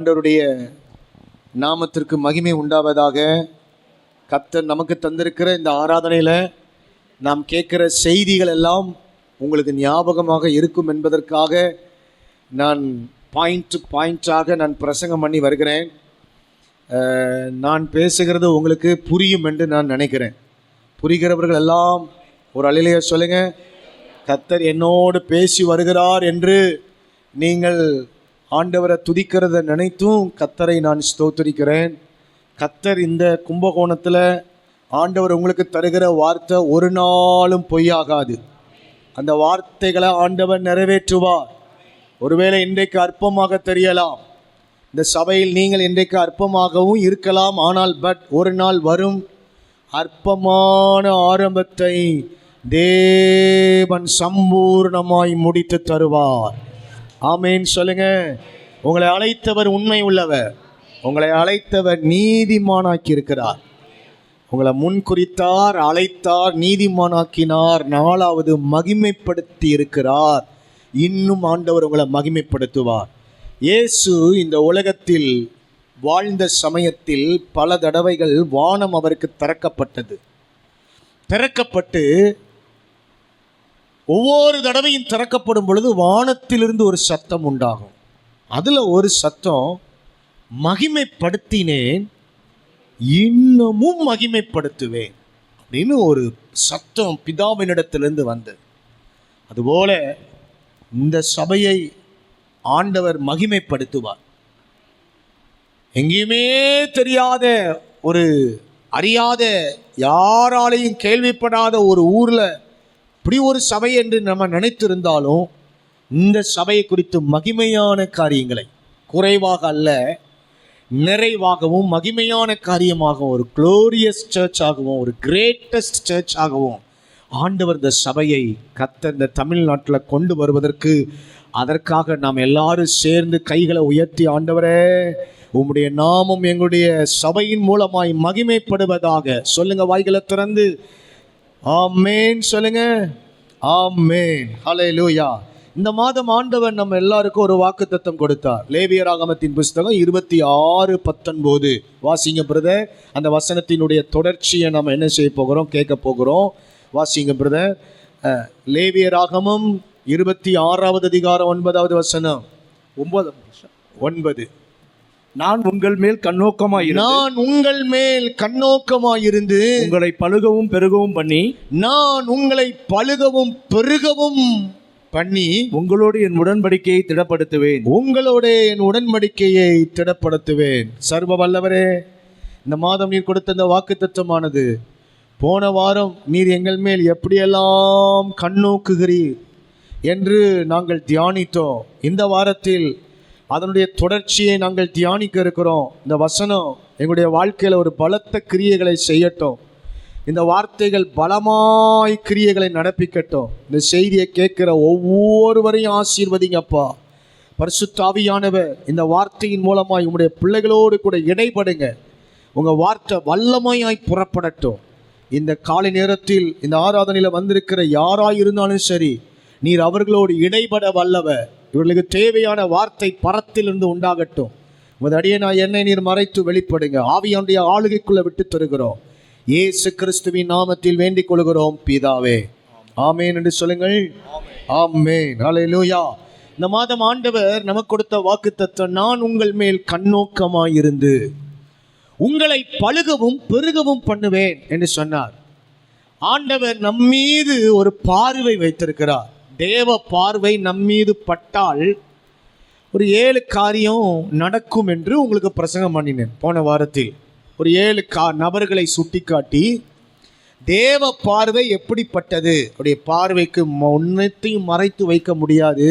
ஆண்டவருடைய நாமத்திற்கு மகிமை உண்டாவதாக. கர்த்தர் நமக்கு தந்திருக்கிற இந்த ஆராதனையில் நாம் கேட்குற செய்திகள் எல்லாம் உங்களுக்கு ஞாபகமாக இருக்கும் என்பதற்காக நான் பாயிண்டாக நான் பிரசங்கம் பண்ணி வருகிறேன். நான் பேசுகிறது உங்களுக்கு புரியும் என்று நான் நினைக்கிறேன். புரிகிறவர்கள் எல்லாம் ஒரு அல்லேலூயா சொல்லுங்க. கர்த்தர் என்னோடு பேசி வருகிறார் என்று நீங்கள் ஆண்டவரை துதிக்கிறத நினைத்தும் கர்த்தரை நான் ஸ்தோத்திரிக்கிறேன். கர்த்தர் இந்த கும்பகோணத்தில் ஆண்டவர் உங்களுக்கு தருகிற வார்த்தை ஒரு நாளும் பொய்யாகாது. அந்த வார்த்தைகளை ஆண்டவர் நிறைவேற்றுவார். ஒருவேளை இன்றைக்கு அற்பமாக தெரியலாம், இந்த சபையில் நீங்கள் இன்றைக்கு அற்பமாகவும் இருக்கலாம். ஆனால் ஒரு நாள் வரும், அற்பமான ஆரம்பத்தை தேவன் சம்பூர்ணமாய் முடித்து தருவார். ஆமேன் சொல்லுங்க. உங்களை அழைத்தவர் உண்மை உள்ளவர், உங்களை அழைத்தவர் நீதிமானாக்கி இருக்கிறார். உங்களை முன்குறித்தார், அழைத்தார், நீதிமானாக்கினார், 4வது மகிமைப்படுத்தி இருக்கிறார். இன்னும் ஆண்டவர் உங்களை மகிமைப்படுத்துவார். இயேசு இந்த உலகத்தில் வாழ்ந்த சமயத்தில் பல தடவைகள் வானம் அவருக்கு திறக்கப்பட்டு ஒவ்வொரு தடவையும் திறக்கப்படும் பொழுது வானத்திலிருந்து ஒரு சத்தம் உண்டாகும். அதில் ஒரு சத்தம், மகிமைப்படுத்தினேன் இன்னமும் மகிமைப்படுத்துவேன் அப்படின்னு ஒரு சத்தம் பிதாவினிடத்திலிருந்து வந்தது. அதுபோல இந்த சபையை ஆண்டவர் மகிமைப்படுத்துவார். எங்கேயுமே தெரியாத, ஒரு அறியாத, யாராலையும் கேள்விப்படாத ஒரு ஊரில் இப்படி ஒரு சபை என்று நம்ம நினைத்திருந்தாலும் இந்த சபையை குறித்து மகிமையான காரியங்களை, குறைவாக அல்ல நிறைவாகவும் மகிமையான காரியமாகவும், ஒரு குளோரியஸ் சர்ச்சாகவும், ஒரு கிரேட்டஸ்ட் சர்ச்சாகவும் ஆண்டவர் இந்த சபையை கர்த்தர் இந்த தமிழ்நாட்டில் கொண்டு வருவதற்கு, அதற்காக நாம் எல்லாரும் சேர்ந்து கைகளை உயர்த்தி, ஆண்டவரே உம்முடைய நாமம் எங்களுடைய சபையின் மூலமாய் மகிமைப்படுவதாக சொல்லுங்க. வாய்களை திறந்து ஆமேன் சொல்லுங்க. ஆமேன், ஹல்லேலூயா. இந்த மாதம் ஆண்டவர் நம்ம எல்லாருக்கும் ஒரு வாக்குத்தத்தம் கொடுத்தார். லேவியராகமத்தின் புஸ்தகம் 26:19 வாசிங்க பிரதர். அந்த வசனத்தினுடைய தொடர்ச்சியை நம்ம என்ன செய்ய போகிறோம், கேட்க போகிறோம். வாசிங்க பிரதர். லேவியராகமம் 26வது அதிகாரம் 9வது வசனம். 9. நான் உங்கள் மேல் கண்ணோக்கமாயிருந்து உங்களை பலுகவும் பெருகவும் பண்ணி உங்களோடு என் உடன்படிக்கையை திடப்படுத்துவேன். சர்வ வல்லவரே, இந்த மாதம் நீர் கொடுத்த இந்த வாக்குத்தத்தமானது, போன வாரம் நீர் எங்கள் மேல் எப்படியெல்லாம் கண்ணோக்குகிறீர் என்று நாங்கள் தியானித்தோம். இந்த வாரத்தில் அதனுடைய தொடர்ச்சியை நாங்கள் தியானிக்க இருக்கிறோம். இந்த வசனம் எங்களுடைய வாழ்க்கையில் ஒரு பலத்த கிரியைகளை செய்யட்டும். இந்த வார்த்தைகள் பலமாய் கிரியைகளை நடப்பிக்கட்டும். இந்த செய்தியை கேட்கிற ஒவ்வொருவரையும் ஆசீர்வதிங்கப்பா. பரிசுத்த ஆவியானவர் இந்த வார்த்தையின் மூலமாய் உங்களுடைய பிள்ளைகளோடு கூட இடைப்படுங்க. உங்கள் வார்த்தை வல்லமையாய் புறப்படட்டும். இந்த காலை நேரத்தில் இந்த ஆராதனையில் வந்திருக்கிற யாராய் இருந்தாலும் சரி, நீர் அவர்களோடு இடைபட வல்லவர். இவர்களுக்கு தேவையான வார்த்தை பரத்திலிருந்து உண்டாகட்டும். உமது அடியேனாய் என்னை நீர் மறைத்து வெளிப்படுங்க. ஆவியானுடைய ஆளுகைக்குள்ள விட்டு தருகிறோம். இயேசு கிறிஸ்துவின் நாமத்தில் வேண்டிக் கொள்கிறோம் பிதாவே, ஆமேன் என்று சொல்லுங்கள். ஆமேன், ஹல்லேலூயா. இந்த மாதம் ஆண்டவர் நமக்கு கொடுத்த வாக்குத்தத்தம், நான் உங்கள் மேல் கண்ணோக்கமாயிருந்து உங்களை பலுகவும் பெருகவும் பண்ணுவேன் என்று சொன்னார். ஆண்டவர் நம்மீது ஒரு பார்வை வைத்திருக்கிறார். தேவ பார்வை நம்மீது பட்டால் ஒரு 7 காரியம் நடக்கும் என்று உங்களுக்கு பிரசங்கம் பண்ணினேன் போன வாரத்தில். ஒரு 7 நபர்களை சுட்டி காட்டி, தேவ பார்வை எப்படிப்பட்டது, அவருடைய பார்வைக்கு ஒன்றத்தையும் மறைத்து வைக்க முடியாது.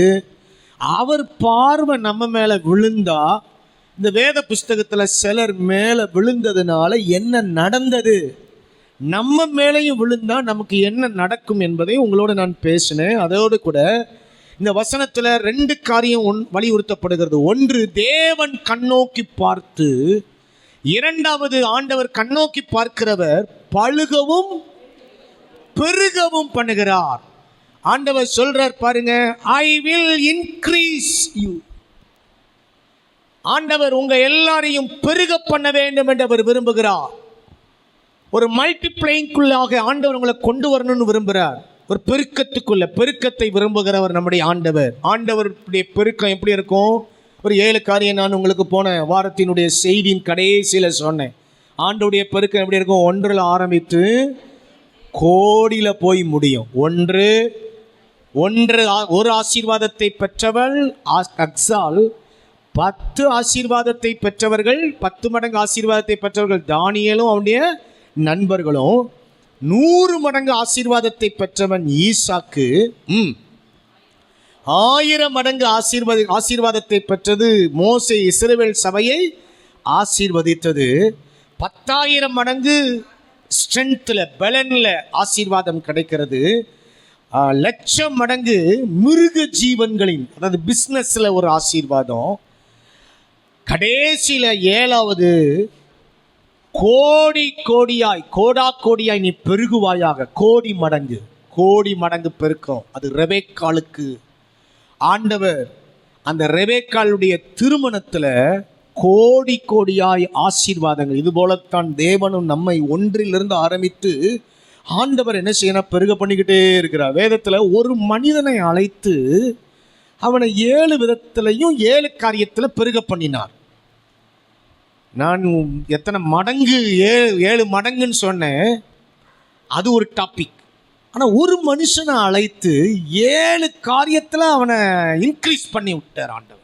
அவர் பார்வை நம்ம மேலே விழுந்தா, இந்த வேத புஸ்தகத்தில் சிலர் மேலே விழுந்ததுனால என்ன நடந்தது, நம்ம மேலேயும் விழுந்தா நமக்கு என்ன நடக்கும் என்பதை உங்களோட நான் பேசினேன். அதோடு கூட இந்த வசனத்தில் 2 காரியம் வலியுறுத்தப்படுகிறது. ஒன்று, தேவன் கண்ணோக்கி பார்த்து, 2வது ஆண்டவர் கண்ணோக்கி பார்க்கிறவர் பலுகவும் பெருகவும் பண்ணுகிறார். ஆண்டவர் சொல்றார் பாருங்க, ஐ வில் இன்க்ரீஸ் யூ. ஆண்டவர் உங்க எல்லாரையும் பெருக பண்ண வேண்டும் என்று அவர் விரும்புகிறார். ஒரு மல்டிப்ளைங்குள்ளாக ஆண்டவர் உங்களை கொண்டு வரணும்னு விரும்புகிறார். ஒரு பெருக்கத்தை விரும்புகிறவர் நம்முடைய ஆண்டவர். ஆண்டவருடைய பெருக்கம் எப்படி இருக்கும்? ஒரு 7 காரியம் நான் உங்களுக்கு போன வாரத்தினுடைய செய்தியின் கடைசியில் சொன்னேன். ஆண்டவுடைய பெருக்கம் எப்படி இருக்கும்? 1 ஆரம்பித்து கோடியில் போய் முடியும். ஒரு ஆசீர்வாதத்தை பெற்றவள் அக்சால், 10 ஆசீர்வாதத்தை பெற்றவர்கள், 10 மடங்கு ஆசீர்வாதத்தை பெற்றவர்கள் தானியேலும் அவனுடைய நண்பர்களும், 100 மடங்கு ஆசீர்வாதத்தை பெற்றவன் ஈசாக்கு, 1000 மடங்கு ஆசீர்வாதத்தை பெற்றது மோசே இஸ்ரவேல் சபையை ஆசீர்வதித்தது, 10,000 மடங்கு ஸ்ட்ரென்த்தில் பலனில் ஆசீர்வாதம் கிடைக்கிறது, 1,00,000 மடங்கு மிருக ஜீவன்களின், அதாவது பிஸ்னஸில் ஒரு ஆசீர்வாதம், கடைசியில் 7வது கோடாய் நீ பெருகுவாயாக. கோடி மடங்கு பெருக்கம். அது ரெபேக்காளுக்கு ஆண்டவர் அந்த ரெபேக்காளுடைய திருமணத்தில் கோடியாய் ஆசீர்வாதங்கள். இது போலத்தான் தேவனும் நம்மை ஒன்றிலிருந்து ஆரம்பித்து ஆண்டவர் என்ன செய்யணும்? பெருக பண்ணிக்கிட்டே இருக்கிறார். வேதத்தில் ஒரு மனிதனை அழைத்து அவனை 7 விதத்திலையும் 7 காரியத்தில் பெருக பண்ணினார். நான் எத்தனை மடங்கு 7 மடங்குன்னு சொன்னேன், அது ஒரு டாபிக். ஆனால் ஒரு மனுஷனை அழைத்து 7 காரியத்தில் அவனை இன்க்ரீஸ் பண்ணி விட்டார் ஆண்டவர்.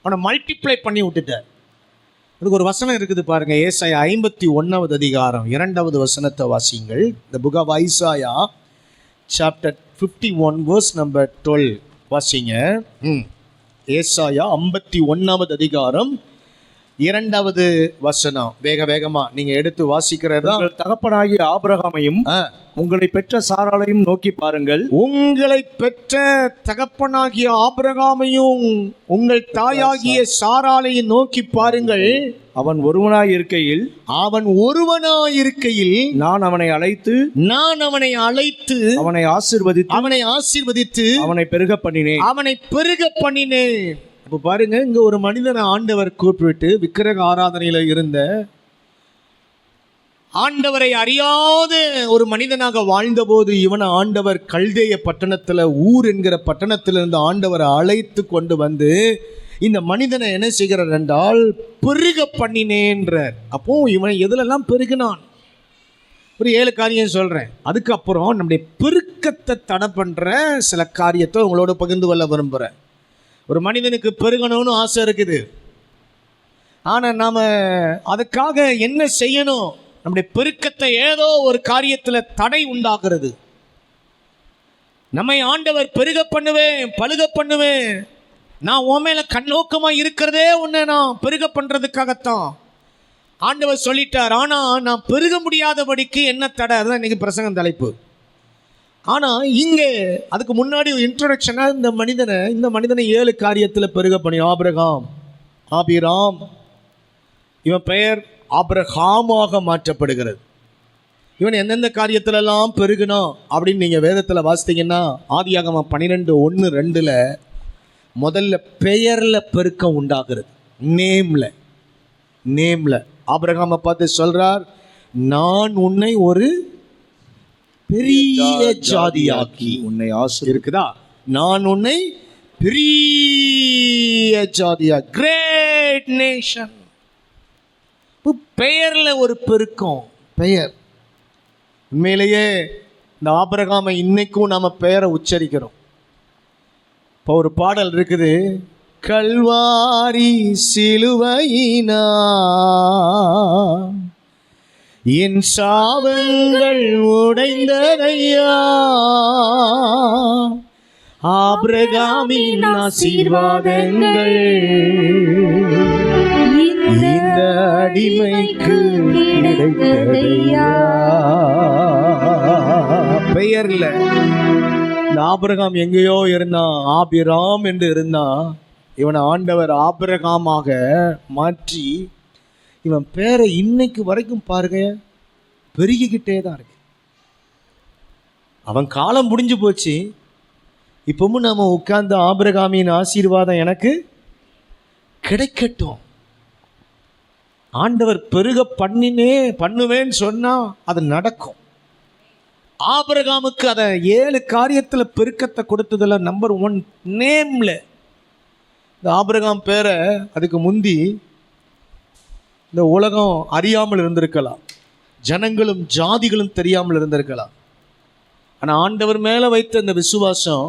அவனை மல்டிப்ளை பண்ணி விட்டுட்டார். அதுக்கு ஒரு வசனம் இருக்குது பாருங்க. ஏசாயா 51வது அதிகாரம் 2வது வசனத்தை வாசிங்கள். The book of Isaiah chapter 51 verse number 12 வாசிங்க. ஏசாயா 51வது அதிகாரம் 2வது வசனம். வேகமா நீங்க எடுத்து வாசிக்கிறதா. தகப்பனாகிய ஆபிரகாமையும் உங்களை பெற்ற சாராளையும் நோக்கி பாருங்கள். உங்களை பெற்ற தகப்பனாகிய ஆபிரகாமையும் உங்கள் தாயாகிய சாராளையும் நோக்கி பாருங்கள். அவன் ஒருவனாய் இருக்கையில் நான் அவனை அழைத்து அவனை ஆசீர்வதித்து அவனை பெருக பண்ணினேன். இப்போ பாருங்க, இங்க ஒரு மனிதனை ஆண்டவர் கூப்பிட்டு விக்கிரக ஆராதனையில இருந்த, ஆண்டவரை அறியாத ஒரு மனிதனாக வாழ்ந்தபோது இவனை ஆண்டவர் கல்தேய பட்டணத்தில், ஊர் என்கிற பட்டணத்திலிருந்து ஆண்டவரை அழைத்து கொண்டு வந்து இந்த மனிதனை என்ன செய்கிறார் என்றால் பெருக பண்ணினேன்றார். அப்போ இவனை எதுலெல்லாம் பெருகினான்? ஒரு 7 காரியம் சொல்கிறேன். அதுக்கப்புறம் நம்முடைய பெருக்கத்தை தடை பண்ணுற சில காரியத்தை உங்களோட பகிர்ந்து கொள்ள விரும்புகிறேன். ஒரு மனிதனுக்கு பெருகணும்னு ஆசை இருக்குது. ஆனால் நாம் அதுக்காக என்ன செய்யணும்? நம்முடைய பெருக்கத்தை ஏதோ ஒரு காரியத்தில் தடை உண்டாகிறது. நம்மை ஆண்டவர் பெருக பண்ணுவேன், பழுக பண்ணுவேன், நான் உன் மேல கண்ணோக்கமாக இருக்கிறதே உன்னை நான் பெருக பண்ணுறதுக்காகத்தான் ஆண்டவர் சொல்லிட்டார். ஆனால் நான் பெருக முடியாதபடிக்கு என்ன தடை? அதுதான் இன்னைக்கு பிரசங்கம் தலைப்பு. ஆனால் இங்கே அதுக்கு முன்னாடி ஒரு இன்ட்ரோடக்ஷனாக இந்த மனிதனை 7 காரியத்தில் பெருக பண்ணி, ஆபிராம், இவன் பெயர் ஆபிரகாமாக மாற்றப்படுகிறது. இவன் எந்தெந்த காரியத்திலெல்லாம் பெருகணும் அப்படின்னு நீங்கள் வேதத்தில் வாசித்தீங்கன்னா, ஆதியாகமம் 12:1-2 முதல்ல பெயரில் பெருக்கம் உண்டாகிறது. நேமில் ஆபிரகாமை பார்த்து சொல்கிறார், நான் உன்னை ஒரு பெரிய ஜாதியாக்கி உன்னை இருக்குதா? நான் உன்னை பெரிய ஜாதியா, கிரேட் நேஷன். பெயர்ல ஒரு பெருக்கம். பெயர் உண்மையிலேயே இந்த ஆபிரகாமை இன்னைக்கும் நாம பெயரை உச்சரிக்கிறோம். இப்போ ஒரு பாடல் இருக்குது, கல்வாரி சிலுவையினா என் சாபங்கள் உடைந்ததையா, ஆபிரகாமின் ஆசீர்வாதங்கள் இந்த அடிமைக்கு கிடைத்ததையா. பெயர்ல இந்த ஆபிரகாம் எங்கேயோ இருந்தான், ஆபிராம் என்று இருந்தான். இவனை ஆண்டவர் ஆபிரகாமாக மாற்றி இவன் பேரை இன்னைக்கு வரைக்கும் பாருங்க பெருகிக்கிட்டே தான் இருக்கு. அவன் காலம் முடிஞ்சு போச்சு. இப்பவும் நாம உட்கார்ந்து ஆபிரகாமின் ஆசீர்வாதம் எனக்கு கிடைக்கட்டும். ஆண்டவர் பெருக பண்ணுவேன்னு சொன்னா அது நடக்கும். ஆபிரகாமுக்கு அதை 7 காரியத்தில் பெருக்கத்தை கொடுத்ததில் நம்பர் 1 நேம்ல. இந்த ஆபிரகாம் பேரை அதுக்கு முந்தி இந்த உலகம் அறியாமல் இருந்திருக்கலாம், ஜனங்களும் ஜாதிகளும் தெரியாமல் இருந்திருக்கலாம். ஆனால் ஆண்டவர் மேலே வைத்த இந்த விசுவாசம்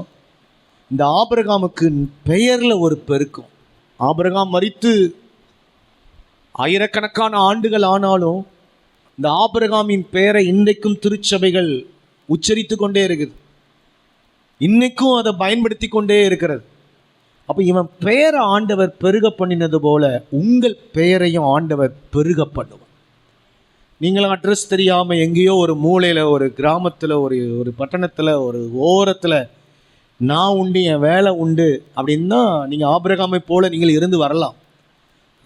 இந்த ஆபிரகாமுக்கு பெயரில் ஒரு பெருக்கம். ஆபிரகாம் மரித்து ஆயிரக்கணக்கான ஆண்டுகள் ஆனாலும் இந்த ஆபிரகாமின் பெயரை இன்றைக்கும் திருச்சபைகள் உச்சரித்து கொண்டே இருக்குது, இன்னைக்கும் அதை பயன்படுத்தி கொண்டே இருக்கிறது. அப்போ இவன் பெயரை ஆண்டவர் பெருக பண்ணினது போல உங்கள் பெயரையும் ஆண்டவர் பெருக பண்ணுவார். நீங்களும் அட்ரஸ் தெரியாமல் எங்கேயோ ஒரு மூலையில், ஒரு கிராமத்தில், ஒரு பட்டணத்தில், ஒரு ஓரத்தில் நான் உண்டு, என் வேலை உண்டு அப்படின்னா நீங்கள் ஆபிரகாமை போல நீங்கள் இருந்து வரலாம்.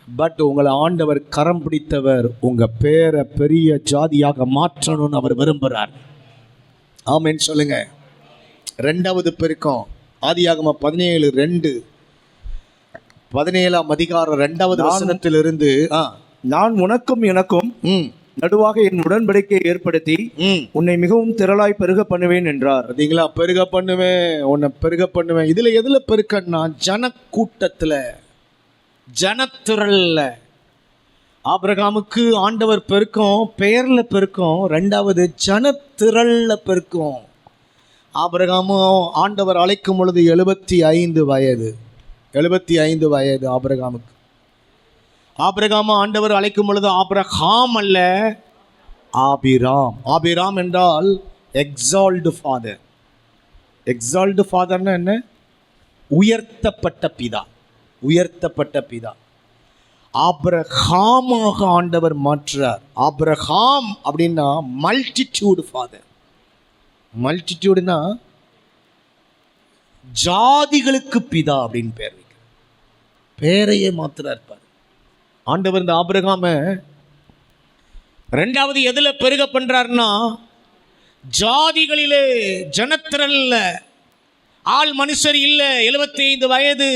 பட் உங்களை ஆண்டவர் கரம் பிடித்தவர் உங்கள் பேரை பெரிய ஜாதியாக மாற்றணும்னு அவர் விரும்புகிறார். ஆமென் சொல்லுங்க. 2வது பெருக்கம் ஆதியாகமம் 17:2, 17ஆம் அதிகாரம் 2வது வசனத்திலிருந்து, நான் உனக்கும் எனக்கும் நடுவாக என் உடன்படிக்கையை ஏற்படுத்தி உன்னை மிகவும் திரளாய் பெருக பண்ணுவேன் என்றார். பார்த்தீங்களா? பெருக பண்ணுவேன், உன்னை பெருக பண்ணுவேன். இதில் எதில் பெருக்கன்னா ஜனக்கூட்டத்தில், ஜனத்திரல்ல. ஆபிரகாமுக்கு ஆண்டவர் பெருக்கம் பெயரில் பெருக்கம், 2வது ஜனத்திரல்ல பெருக்கம். ஆபிரகாமும் ஆண்டவர் அழைக்கும் பொழுது 75 வயது. 75 வயது ஆபிரகாமுக்கு. ஆபிரகாமும் ஆண்டவர் அழைக்கும் பொழுது ஆபிரகாம் அல்ல, ஆபிராம். ஆபிராம் என்றால் எக்ஸால்டு ஃபாதர். எக்ஸால்டு ஃபாதர்னா என்ன? உயர்த்தப்பட்ட பிதா. உயர்த்தப்பட்ட பிதா. ஆபிரகாமாக ஆண்டவர் மாற்றார். ஆபிரகாம் அப்படின்னா மல்டிடியூடு ஃபாதர். மல்டிடியூடுனா ஜாதிகளுக்கு பிதா அப்படின்னு பேர் வைக்க, பேரையே மாத்திரா இருப்பார் ஆண்டவர். இந்த ஆபிரகாம 2வது எதில் பெருக பண்றாருன்னா ஜாதிகளிலே, ஜனத்திரல்ல. ஆள் மனுஷர் இல்லை. 75 வயது.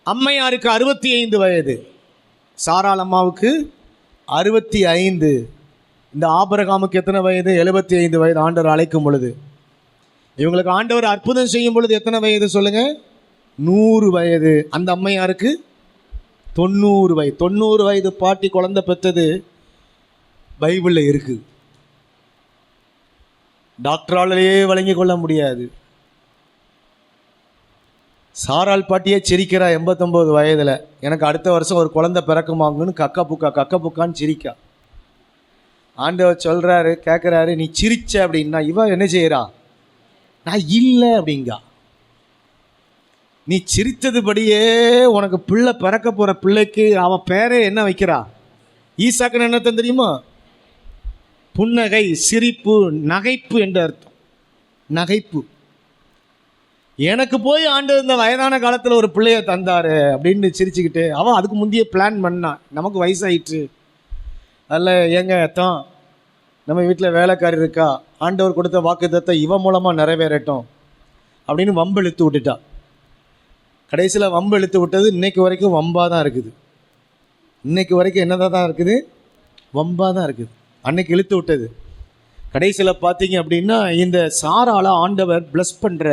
அம்மையாருக்கு 65 வயது. சாராள் அம்மாவுக்கு 65. இந்த ஆபிரகாமுக்கு எத்தனை வயது? 75 வயது. ஆண்டவர் அழைக்கும் பொழுது இவங்களுக்கு ஆண்டவர் அற்புதம் செய்யும் பொழுது எத்தனை வயது சொல்லுங்க? 100 வயது. அந்த அம்மையாருக்கு 90 வயது. 90 வயது பாட்டி குழந்தை பெற்றது பைபிளில் இருக்குது. டாக்டராலேயே வழங்கி கொள்ள முடியாது. சாராள் பாட்டியே சிரிக்கிறா 89 வயதில், எனக்கு அடுத்த வருஷம் ஒரு குழந்தை பிறக்குமாங்கன்னு கக்க புக்கான்னு சிரிக்கா. ஆண்டவர் சொல்கிறாரு, கேட்குறாரு, நீ சிரிச்ச அப்படின்னா இவ என்ன செய்கிறா? நான் இல்லை அப்படிங்கா. நீ சிரித்ததுபடியே உனக்கு பிள்ளை பிறக்க போகிற பிள்ளைக்கு அவன் பேரே என்ன வைக்கிறா? ஈசாக்குன்னு என்ன தெரியுமா? புன்னகை, சிரிப்பு, நகைப்பு என்ற அர்த்தம். நகைப்பு. எனக்கு போய் ஆண்டவர் இந்த வயதான காலத்தில் ஒரு பிள்ளைய தந்தாரு அப்படின்னு சிரிச்சுக்கிட்டு, அவன் அதுக்கு முந்தைய பிளான் பண்ணான். நமக்கு வயசாயிட்டு அதில் ஏங்க தான் நம்ம வீட்டில் வேலைக்காரி இருக்கா, ஆண்டவர் கொடுத்த வாக்குத்தத்தை இவன் மூலமாக நிறைவேறட்டும் அப்படின்னு வம்பு இழுத்து விட்டுட்டா. கடைசியில் வம்பு இழுத்து விட்டது இன்னைக்கு வரைக்கும் வம்பாக தான் இருக்குது. இன்னைக்கு வரைக்கும் என்னதான் தான் இருக்குது? வம்பாக தான் இருக்குது. அன்னைக்கு இழுத்து விட்டது. கடைசியில் பார்த்தீங்க அப்படின்னா இந்த சாரால ஆண்டவர் பிளஸ் பண்ணுற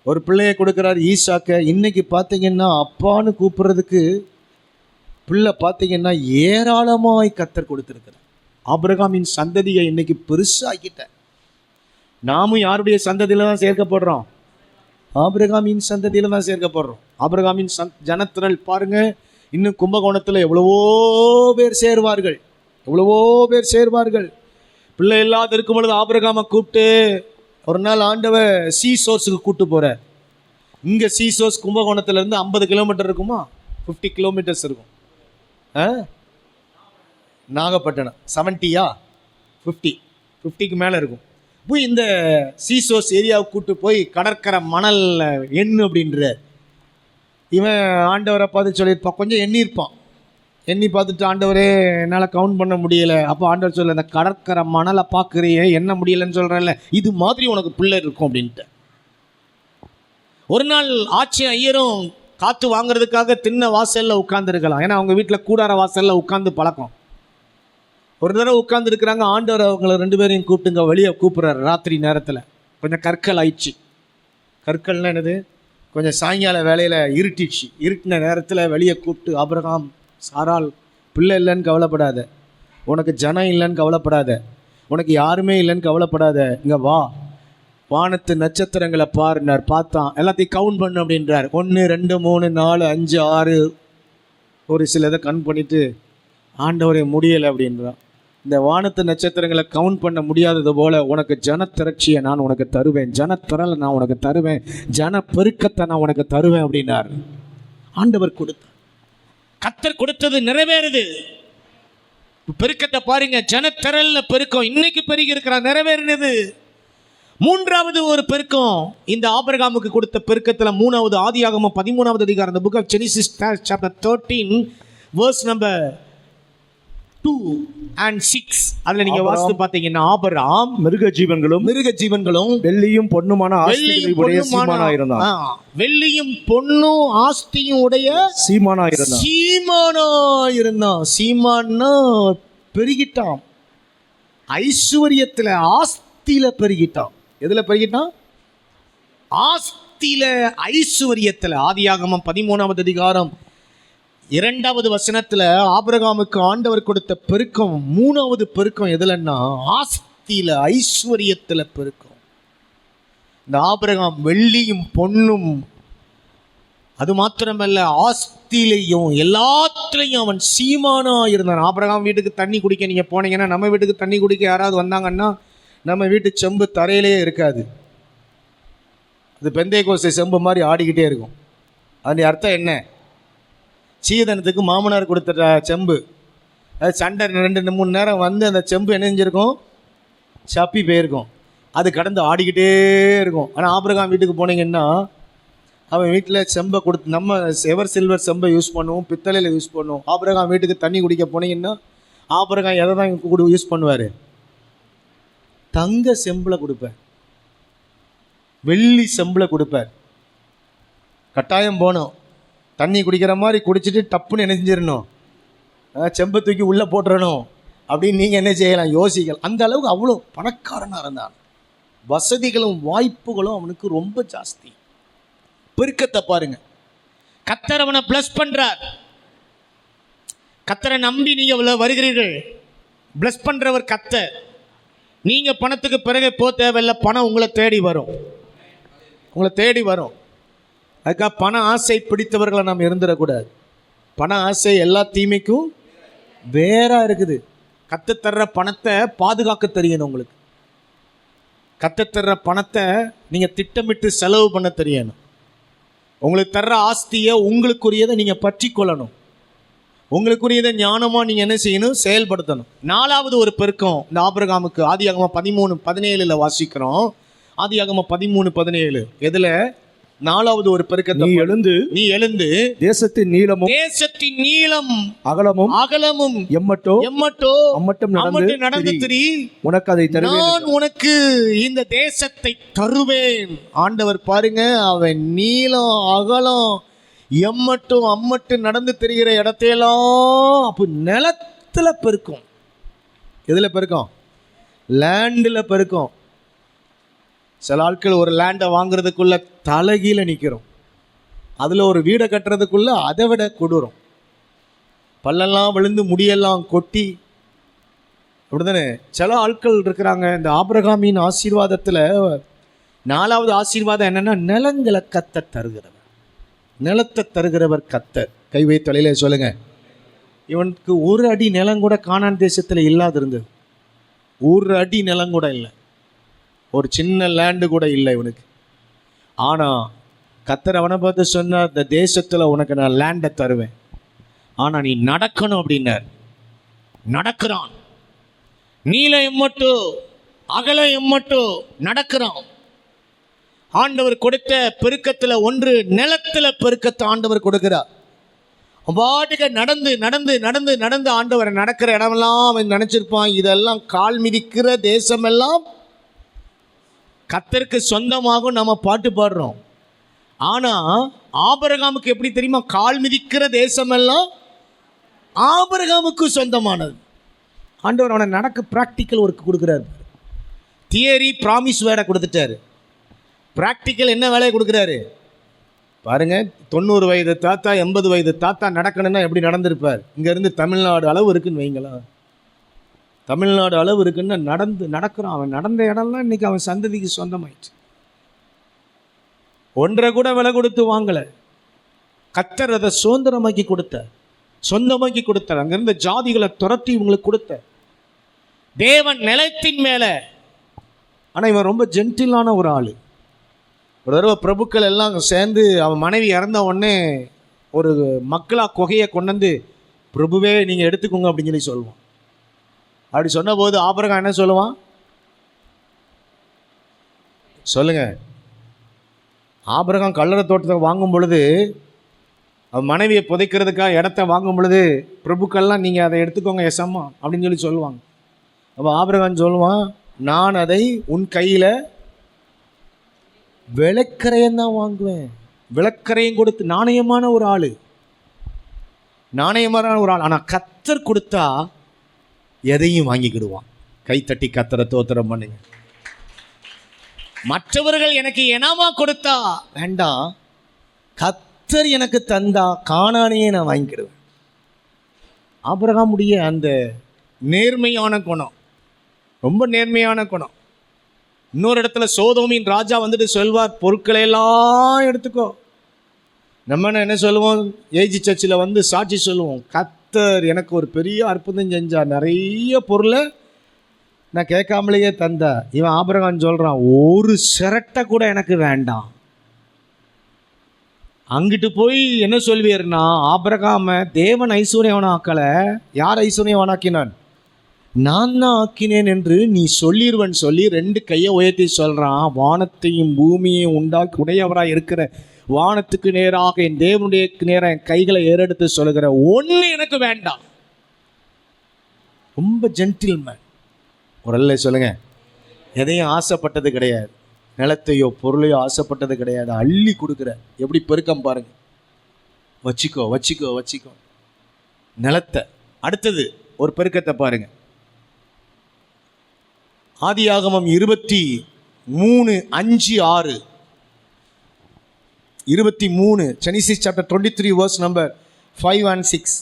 ஒரு பிள்ளையை கொடுக்குறாரு, ஈசாக்க. இன்னைக்கு பார்த்தீங்கன்னா அப்பான்னு கூப்பிட்றதுக்கு பிள்ளை பார்த்தீங்கன்னா ஏராளமாய் கர்த்தர் கொடுத்துருக்கிறார். ஆபிரகாமின் சந்ததியை இன்னைக்கு பெருசாகிட்ட. நாமும் யாருடைய சந்ததியில் தான் சேர்க்கப்படுறோம்? ஆபிரகாமின் சந்ததியில் தான் சேர்க்கப்படுறோம். ஆபிரகாமின் ஜனத்திரள் பாருங்க, இன்னும் கும்பகோணத்தில் எவ்வளவோ பேர் சேர்வார்கள், எவ்வளவோ பேர் சேர்வார்கள். பிள்ளை இல்லாத இருக்கும் பொழுது ஆபிரகாமை கூப்பிட்டு ஒரு நாள் ஆண்டவர் சீசோர்ஸுக்கு கூப்பிட்டு போகிறார். இங்கே சீசோர்ஸ் கும்பகோணத்துலேருந்து 50 கிலோமீட்டர் இருக்குமா? 50 கிலோமீட்டர்ஸ் இருக்கும். நாகப்பட்டினம் 70யா? 50க்கு மேலே இருக்கும். போய் இந்த சீசோர்ஸ் ஏரியாவுக்கு கூப்பிட்டு போய் கடற்கரை மணல் எண்ணு அப்படின்ற இவன் ஆண்டவரை பார்த்து சொல்லியிருப்பான். கொஞ்சம் எண்ணியிருப்பான். எண்ணி பார்த்துட்டு, ஆண்டவரே என்னால் கவுண்ட் பண்ண முடியலை. அப்போ ஆண்டவர் சொல்ல, இந்த கடற்கரை மணலை பார்க்குறியே, என்ன முடியலைன்னு சொல்கிறேன்ல, இது மாதிரி உனக்கு பிள்ளை இருக்கும் அப்படின்ட்டு. ஒரு நாள் ஆட்சி ஐயரும் காற்று வாங்குறதுக்காக திண்ண வாசலில் உட்காந்துருக்கலாம். ஏன்னா அவங்க வீட்டில் கூடார வாசலில் உட்காந்து பழக்கம். ஒரு தடவை உட்காந்துருக்குறாங்க, ஆண்டவர் அவங்கள 2 பேரையும் கூப்பிட்டுங்க வெளியே கூப்பிட்றாரு. ராத்திரி நேரத்தில் கொஞ்சம் கற்கள் ஆயிடுச்சு. கற்கள்னா என்னது, கொஞ்சம் சாயங்கால வேலையில் இருட்டிடுச்சு. இருட்டின நேரத்தில் வெளியே கூப்பிட்டு, ஆபிரகாம், சாராள், பிள்ளை இல்லைன்னு கவலைப்படாத, உனக்கு ஜனம் இல்லைன்னு கவலைப்படாத, உனக்கு யாருமே இல்லைன்னு கவலைப்படாத, இங்கே வா, வானத்து நட்சத்திரங்களை பாருனார். பார்த்தான், எல்லாத்தையும் கவுண்ட் பண்ணு அப்படின்றார். 1 2 3 4 5 6 ஒரு சில இதை கவுண்ட் பண்ணிவிட்டு, ஆண்டவரே முடியலை அப்படின்றான். இந்த வானத்து நட்சத்திரங்களை கவுண்ட் பண்ண முடியாதது போல உனக்கு ஜனத்திரட்சியை நான் உனக்கு தருவேன், ஜனத்திரலை நான் உனக்கு தருவேன், ஜன பெருக்கத்தை நான் உனக்கு தருவேன் அப்படின்னார். ஆண்டவர் கொடுத்தார். கர்த்தர் கொடுத்தது நிறைவேறுது. பெருக்கத்தை பாருங்க, ஜனத்திரல்ல பெருக்கம் இன்னைக்கு பெருகி இருக்கிறார், நிறைவேறினது. 3வது ஒரு பெருக்கம் இந்த ஆபிரகாமுக்கு கொடுத்த பெருக்கத்தில் 3வது ஆதியாகமம் 13வது அதிகாரம், the book of Genesis chapter 13 verse number 2 and 6. அதுல நீங்க வாசித்து பார்த்தீங்கன்னா, ஆபிரகாம் மிருக ஜீவன்களும் வெள்ளியும் பொன்னுமான ஆஸ்திகளை உடைய சீமானாயிருந்தான். வெள்ளியும் பொன்னும் ஆஸ்தியும் உடைய சீமானாயிருந்தான். சீமான்னா பெருகிட்டான், ஐஸ்வர்யத்துல ஆஸ்தியில பெருகிட்டான். எதுல பெருகிட்டான்? ஆஸ்தியில, ஐஸ்வர்யத்துல. ஆதியாகமம் 13வது அதிகாரம் 2வது வசனத்துல ஆபிரகாமுக்கு ஆண்டவர் கொடுத்த பெருக்கம் 3வது பெருக்கம் எதுலன்னா ஆஸ்தியில, ஐஸ்வர்யத்துல பெருக்கம். இந்த ஆபிரகாம் வெள்ளியும் பொன்னும், அது மாத்திரமல்ல ஆஸ்தியிலையும் எல்லாத்துலையும் அவன் சீமானா இருந்தான். ஆபிரகாம் வீட்டுக்கு தண்ணி குடிக்க நீங்க போனீங்கன்னா, நம்ம வீட்டுக்கு தண்ணி குடிக்க யாராவது வந்தாங்கன்னா நம்ம வீட்டு செம்பு தரையிலேயே இருக்காது, அது பெந்தைக்கோஸ்தே செம்பு மாதிரி ஆடிக்கிட்டே இருக்கும். அது அர்த்தம் என்ன? சீதனத்துக்கு மாமனார் கொடுத்த செம்பு, அது சண்டை 2-3 நேரம் வந்து அந்த செம்பு என்ன செஞ்சிருக்கும், சப்பி போயிருக்கும், அது கடந்து ஆடிக்கிட்டே இருக்கும். ஆனால் ஆபிரகாம் வீட்டுக்கு போனீங்கன்னா அவன் வீட்டில் செம்பை கொடுத்து, நம்ம எவர் சில்வர் செம்பை யூஸ் பண்ணுவோம், பித்தளையில் யூஸ் பண்ணுவோம். ஆபிரகாம் வீட்டுக்கு தண்ணி குடிக்க போனீங்கன்னா ஆபிரகாம் எதை தான் யூஸ் பண்ணுவார்? தங்க செம்பில் கொடுப்பார், வெள்ளி செம்பில் கொடுப்பார். கட்டாயம் போனோம், தண்ணி குடிக்கிற மாதிரி குடிச்சிட்டு டப்புன்னு என்ன செஞ்சிடணும், செம்பை தூக்கி உள்ளே போட்டுறணும் அப்படின்னு நீங்கள் என்ன செய்யலாம், யோசிக்கலாம். அந்த அளவுக்கு அவ்வளோ பணக்காரனாக இருந்தான். வசதிகளும் வாய்ப்புகளும் அவனுக்கு ரொம்ப ஜாஸ்தி. பெருக்கத்தை பாருங்க. கர்த்தர் அவனை பிளஸ் பண்றார். கர்த்தரை நம்பி நீங்க வருகிறீர்கள், பிளஸ் பண்றவர் கர்த்தர். நீங்க பணத்துக்கு பிறகு போ தேவையில்லை, பணம் உங்களை தேடி வரும், உங்களை தேடி வரும். அதுக்காக பண ஆசை பிடித்தவர்களை நாம் இருந்துடக்கூடாது. பண ஆசை எல்லா தீமைக்கும் வேறா இருக்குது. கத்துத்தர்ற பணத்தை பாதுகாக்க தெரியணும் உங்களுக்கு. கத்துத்தர்ற பணத்தை நீங்கள் திட்டமிட்டு செலவு பண்ண தெரியணும். உங்களுக்கு தர்ற ஆஸ்தியை, உங்களுக்குரியதை நீங்கள் பற்றி கொள்ளணும். உங்களுக்குரியதை ஞானமாக நீங்கள் என்ன செய்யணும், செயல்படுத்தணும். 4வது ஒரு பெருக்கம் இந்த ஆபிரகாமுக்கு ஆதியாகமம் 13:17 வாசிக்கிறோம். ஆதியாகமம் 13:17 எதுல 4வது ஒரு பெருக்கத்தை, நீ எழுந்து தேசத்தின் நீளம் அகலமும் எம்மட்டும் நடந்து திரி, உனக்கு அதை தருவேன், நான் உனக்கு இந்த தேசத்தை தருவேன். ஆண்டவர் பாருங்க, அவன் நீளம் அகலம் அம்மட்டு நடந்து தெரிகிற இடத்தையெல்லாம் அப்போ நிலத்துல பெருக்கும். எதுல பெருக்கம்? லேண்டில் பெருக்கம். சில ஆட்கள் ஒரு லேண்டை வாங்குறதுக்குள்ள தலைகீழ நிற்கிறோம், அதில் ஒரு வீடை கட்டுறதுக்குள்ள அதை விட கொடூரம். பல்லெல்லாம் விழுந்து முடியெல்லாம் கொட்டி அப்படிதானே சில ஆட்கள் இருக்கிறாங்க. இந்த ஆபிரகாமின் ஆசீர்வாதத்தில் 4வது ஆசீர்வாதம் என்னன்னா, நிலங்களை கத்த தருகிறவர், நிலத்தை தருகிறவர் கத்தர். கை வை தலையில சொல்லுங்க. இவனுக்கு 1 அடி நிலம் கூட கானான் தேசத்தில் இல்லாது இருந்தது. 1 அடி நிலம் கூட இல்லை, ஒரு சின்ன லேண்டு கூட இல்லை இவனுக்கு. ஆனால் கத்தர் அவனை பார்த்து சொன்னார், இந்த தேசத்தில் உனக்கு நான் லேண்டை தருவேன், ஆனால் நீ நடக்கணும் அப்படின்னார். நடக்கிறான். நீளம் எம்மட்டும் அகலம் எம்மட்டும் நடக்கிறான். ஆண்டவர் கொடுத்த பெருக்கத்தில் ஒன்று, நிலத்தில் பெருக்கத்தை ஆண்டவர் கொடுக்கிறார். பாட்டுக்கு நடந்து நடந்து நடந்து நடந்து ஆண்டவர் நடக்கிற இடமெல்லாம் அவன் நினச்சிருப்பான், இதெல்லாம் கால் மிதிக்கிற தேசமெல்லாம் கர்த்தருக்கு சொந்தமாகும். நம்ம பாட்டு பாடுறோம், ஆனா ஆபிரகாமுக்கு எப்படி தெரியுமா? கால் மிதிக்கிற தேசமெல்லாம் ஆபிரகாமுக்கு சொந்தமானது. ஆண்டவர் அவனை நடக்க பிராக்டிக்கல் ஒர்க் கொடுக்குறாரு. தியரி ப்ராமிஸ் வேலை கொடுத்துட்டாரு. பிராக்டிக்கல் என்ன வேலையை கொடுக்குறாரு பாருங்க. 90 வயது தாத்தா 80 வயது தாத்தா நடக்கணும்னா எப்படி நடந்திருப்பார்? இங்கேருந்து தமிழ்நாடு அளவு இருக்குன்னு வைங்களா, தமிழ்நாடு அளவு இருக்குன்னு நடக்கிறான். அவன் நடந்த இடம்லாம் இன்னைக்கு அவன் சந்ததிக்கு சொந்தமாயிடுச்சு. ஒன்றை கூட விலை கொடுத்து வாங்கலை. கர்த்தர் அதை சுதந்திரமாக்கி கொடுத்தார், சொந்தமாக்கி கொடுத்தார். அங்கிருந்த ஜாதிகளை துரத்தி இவங்களுக்கு கொடுத்தார். தேவன் நிலத்தின் மேலே. ஆனால் இவன் ரொம்ப ஜென்டிலான ஒரு ஆள். ஒரு தடவை பிரபுக்கள் எல்லாம் சேர்ந்து அவன் மனைவி இறந்த உடனே ஒரு மக்களா குகையை கொண்டு வந்து, பிரபுவே நீங்கள் எடுத்துக்கோங்க அப்படின்னு சொல்லி சொல்லுவான். அப்படி சொன்னபோது ஆபிரகாம் என்ன சொல்லுவான் சொல்லுங்க? ஆபிரகாம் கல்லறை தோட்டத்தை வாங்கும் பொழுது, அவன் மனைவியை புதைக்கிறதுக்காக இடத்த வாங்கும் பொழுது, பிரபுக்கள்லாம் நீங்கள் அதை எடுத்துக்கோங்க எசம்மா அப்படின்னு சொல்லி சொல்லுவாங்க. அப்போ ஆபிரகாம் சொல்லுவான், நான் அதை உன் கையில் விளக்கரையும் தான் வாங்குவேன். விளக்கரையும் கொடுத்து நாணயமான ஒரு ஆள், நாணயமான ஒரு ஆள். ஆனால் கர்த்தர் கொடுத்தா எதையும் வாங்கிக்கிடுவான். கைத்தட்டி கர்த்தரை தோத்திரம் பண்ணுங்க. மற்றவர்கள் எனக்கு என்னமா கொடுத்தா வேண்டாம், கர்த்தர் எனக்கு தந்தா காணானையே நான் வாங்கிக்கிடுவேன். ஆபிரகாமுடைய அந்த நேர்மையான குணம், ரொம்ப நேர்மையான குணம். இன்னொரு இடத்துல சோதோமின் ராஜா வந்துட்டு சொல்வார், பொருட்களை எல்லாம் எடுத்துக்கோ. நம்ம என்ன சொல்லுவோம்? ஏஜி சர்ச்சில் வந்து சாட்சி சொல்லுவோம், கர்த்தர் எனக்கு ஒரு பெரிய அற்புதம் செஞ்சார், நிறைய பொருளை நான் கேட்காமலேயே தந்தா. இவன் ஆபிரகாம் சொல்கிறான், ஒரு சிரட்டை கூட எனக்கு வேண்டாம். அங்கிட்டு போய் என்ன சொல்வீர்னா, ஆபிரகாம தேவன் ஐஸ்வர்யவனாக்கலை. யார் ஐஸ்வர்யவனாக்கினான்? நான் தான் ஆக்கினேன் என்று நீ சொல்லிடுவன் சொல்லி 2 கையை உயர்த்தி சொல்கிறான். வானத்தையும் பூமியையும் உண்டாக்கி உடையவராக இருக்கிற வானத்துக்கு நேராக என் தேவனுடைய நேராக என் கைகளை ஏறெடுத்து சொல்லுகிற ஒன்று எனக்கு வேண்டாம். ரொம்ப ஜென்டில்மேன். ஒரு அல்ல சொல்லுங்க. எதையும் ஆசைப்பட்டது கிடையாது, நிலத்தையோ பொருளையோ ஆசைப்பட்டது கிடையாது. அள்ளி கொடுக்குற. எப்படி பெருக்கம் பாருங்க. வச்சிக்கோ வச்சிக்கோ வச்சிக்கோ நிலத்தை. அடுத்தது ஒரு பெருக்கத்தை பாருங்க. ஆதியாகமம் 23:5-6. 23 Genesis chapter 23 verse number 5 and 6.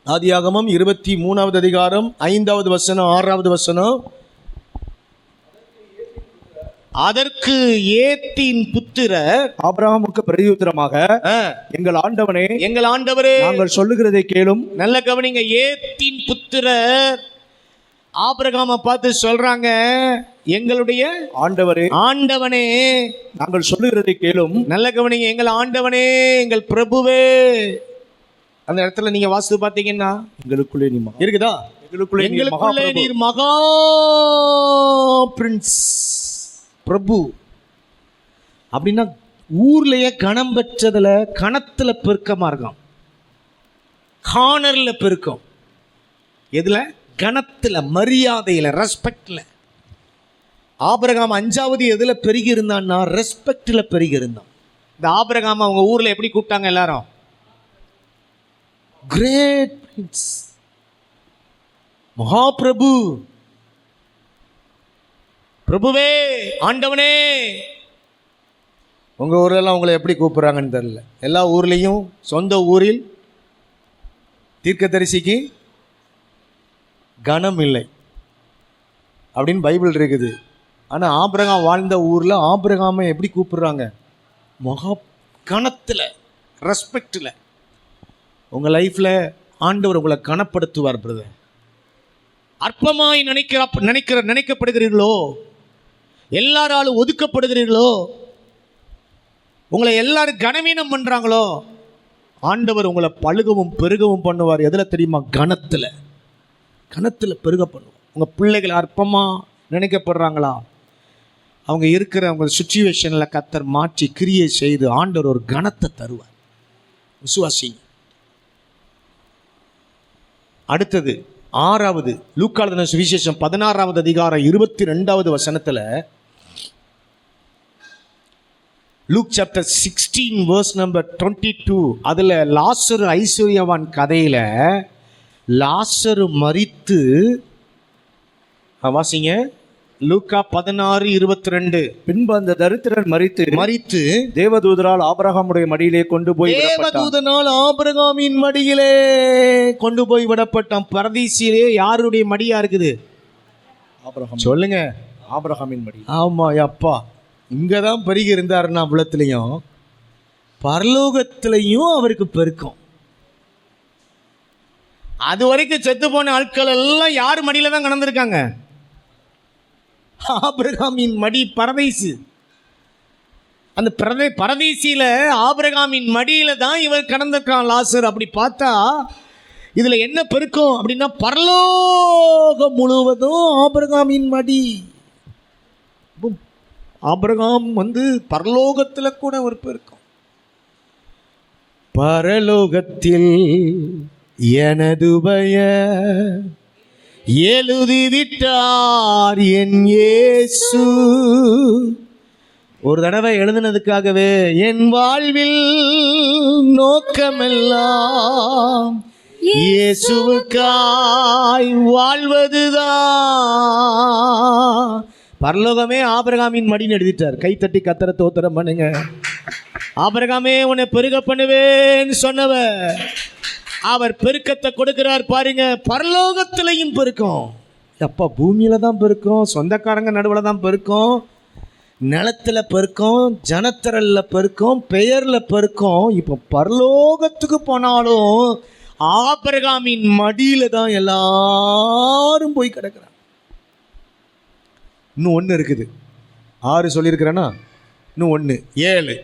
ஆதியாகமம் 23வது அதிகாரம் 5வது வசனம் 6வது வசனம். அதற்கு ஏத்தின் புத்திரர் ஆபிரகாமுக்கு பிரதியுத்தரமாக, எங்கள் ஆண்டவனே, எங்கள் ஆண்டவரே, நாங்கள் சொல்லுகிறதை கேளும். நல்ல கவனிங்க. ஏத்தின் புத்திரர் ஆபிரகாமை பார்த்து சொல்றாங்க, எங்களுடைய ஆண்டவரே, ஆண்டவனே, நாங்கள் சொல்லுகிறதை கேளும். நல்ல கவனிங்க. எங்கள் ஆண்டவனே, எங்கள் பிரபுவே. அந்த இடத்துல நீங்க வாசித்து பார்த்தீங்கன்னா, எங்களுக்குள்ளே நீ இருக்குதா? எங்களுக்குள்ளே நீர் மகா பிரின்ஸ், பிரபு. அப்படின்னா ஊர்லயே கணம் பெற்றதுல கணத்துல பெருக்கமா இருக்கான், கார்னர்ல பெருக்கம். எதுல? கணத்துல, மரியாதையில, ரெஸ்பெக்ட்ல. ஆபிரகாம் 5வது எதுல பெருகி இருந்தான்னா ரெஸ்பெக்ட்ல பெருகி இருந்தான். இந்த ஆபிரகாம் அவங்க ஊர்ல எப்படி கூப்பிட்டாங்க எல்லாரும்? கிரேட் பிரின்ஸ், மகாபிரபு, பிரபுவே, ஆண்டவனே. உங்க ஊர்ல உங்களை எப்படி கூப்பிடுறாங்கன்னு தெரியல. எல்லா ஊர்லயும் சொந்த ஊரில் தீர்க்கதரிசிக்கு கனம் இல்லை அப்படின்னு பைபிள் இருக்குது. ஆனால் ஆபிரகாம் வாழ்ந்த ஊரில் ஆபிரகாமை எப்படி கூப்பிடுறாங்க? மகா கணத்தில், ரெஸ்பெக்டில். உங்கள் லைஃப்பில் ஆண்டவர் உங்களை கனப்படுத்துவார் பிரதர். அற்பமாய் நினைக்கப்படுகிறீர்களோ, எல்லாராலும் ஒதுக்கப்படுகிறீர்களோ, உங்களை எல்லாரும் கனவீனம் பண்ணுறாங்களோ, ஆண்டவர் உங்களை பழுகவும் பெருகவும் பண்ணுவார். எதில் தெரியுமா? கணத்தில், கணத்தில் பெருக பண்ணுவோம். உங்கள் பிள்ளைகள் அற்பமாக நினைக்கப்படுறாங்களா, அவங்க இருக்கிற அவங்க சுச்சுவேஷனில் கர்த்தர் மாற்றி கிரியை செய்து ஆண்டவர் ஒரு கணத்தை தருவார். விசுவாசிங்க. அடுத்தது 6வது லூக்கா எழுதின சுவிசேஷம் 16வது அதிகாரம் 22வது வசனத்தில் லூக் சாப்டர் 16 verse நம்பர் 22. அதில் லாசரு ஐஸ்வர்யவான் கதையில் லாசரு மரித்து, வாசிங்க, லூக்கா 16:22. பின்பு அந்த தரித்திரன் மரித்து தேவதூதரால் ஆபிரகாமுடைய மடியிலே கொண்டு போய் தேவதூதனால் ஆபிரகாமின் மடியிலே கொண்டு போய் விடப்பட்டான். பரதீசிலே யாருடைய மடியா இருக்குது? ஆபிரகாம். சொல்லுங்க. ஆபிரகாமின் மடி. ஆமா அப்பா, இங்கதான் பெருகி இருந்தாருன்னா புலத்திலையும் பரலோகத்திலையும் அவருக்கு பெருக்கும். அது வரைக்கும் செத்து போன ஆட்கள் எல்லாம் யார் மடியில தான் கடந்திருக்காங்க? ஆபிரகாமின் மடி பரதீசு. அந்த பரதீசியில ஆபிரகாமின் மடியில தான் இவர் கடந்திருக்கான் லாசர். அப்படி பார்த்தா இதுல என்ன பெருக்கும் அப்படின்னா, பரலோகம் முழுவதும் ஆபிரகாமின் மடி. ஆபிரகாம் பரலோகத்துல கூட ஒரு பெருக்கும். பரலோகத்தில் எனது பெயர் எழுதிவிட்டார் என் இயேசு. ஒரு தடவை எழுதினதுக்காகவே என் வாழ்வில் நோக்கமெல்லாம் இயேசுவுக்காய் வாழ்வதுதான். பரலோகமே ஆபிரகாமின் மடின்னு எழுதிட்டார். கைத்தட்டி கத்தர தோத்திரம் பண்ணுங்க. ஆபிரகாமே உன்னை பெருக பண்ணுவேன்னு சொன்னவர் அவர் பெருக்கத்தை கொடுக்கிறார் பாருங்க. பரலோகத்திலையும் பெருக்கும். அப்பா, பூமியில தான் பெருக்கும், சொந்தக்காரங்க நடுவில் தான் பெருக்கும், நிலத்துல பெருக்கும், ஜனத்திரல்ல பெருக்கும், பெயர்ல பெருக்கும். இப்போ பரலோகத்துக்கு போனாலும் ஆபிரகாமின் மடியில தான் எல்லாரும் போய் கிடக்கிறாங்க. இன்னும் ஒன்று இருக்குது. 6 சொல்லியிருக்கிறேன்னா இன்னும் 1 7.